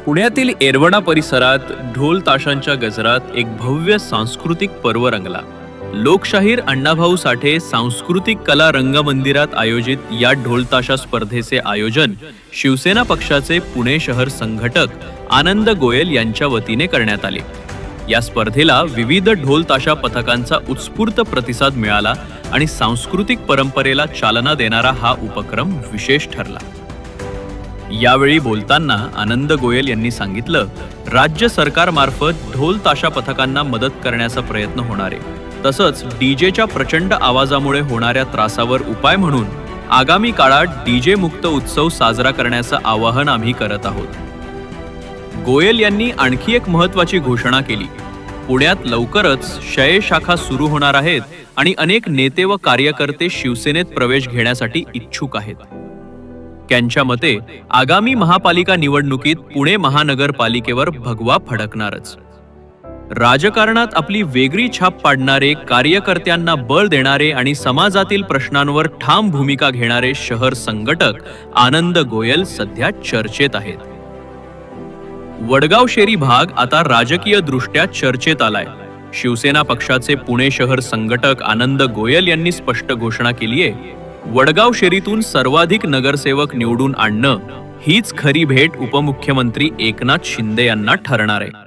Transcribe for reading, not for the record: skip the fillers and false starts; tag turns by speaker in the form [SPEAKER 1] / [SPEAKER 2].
[SPEAKER 1] पुण्यातील येरवडा परिसरात ढोल ताशांच्या गजरात एक भव्य सांस्कृतिक पर्व रंगला। लोकशाहीर अण्णाभाऊ साठे सांस्कृतिक कला रंगमंदिरात आयोजित या ढोल ताशा स्पर्धेचे आयोजन शिवसेना पक्षाचे पुणे शहर संघटक आनंद गोयल यांच्या वतीने करण्यात आले। या स्पर्धेला विविध ढोल ताशा पथकांचा उत्स्फूर्त प्रतिसाद मिळाला आणि सांस्कृतिक परंपरेला चालना देणारा हा उपक्रम विशेष ठरला। यावेळी बोलताना आनंद गोयल यांनी सांगितलं, राज्य सरकारमार्फत ढोल ताशा पथकांना मदत करण्याचा प्रयत्न होणार आहे। तसंच डीजेच्या प्रचंड आवाजामुळे होणाऱ्या त्रासावर उपाय म्हणून आगामी काळात डीजे मुक्त उत्सव साजरा करण्याचं आवाहन आम्ही करत आहोत। गोयल यांनी आणखी एक महत्त्वाची घोषणा केली। पुण्यात लवकरच शय शाखा सुरू होणार आहेत आणि अनेक नेते व कार्यकर्ते शिवसेनेत प्रवेश घेण्यासाठी इच्छुक आहेत। त्यांच्या मते आगामी महापालिका निवडणुकीत पुणे महानगरपालिकेवर भगवा फडकणारच। राजकारणात आपली वेगळी छाप पाडणारे, कार्यकर्त्यांना बळ देणारे आणि समाजातील प्रश्नांवर ठाम भूमिका घेणारे शहर संघटक आनंद गोयल सध्या चर्चेत आहेत। वडगाव शेरी भाग आता राजकीय दृष्ट्या चर्चेत आलाय। शिवसेना पक्षाचे पुणे शहर संघटक आनंद गोयल यांनी स्पष्ट घोषणा केली आहे, वडगाव शेरीतून सर्वाधिक नगरसेवक निवडून आणणं हीच खरी भेट उपमुख्यमंत्री एकनाथ शिंदे यांना ठरणार आहे।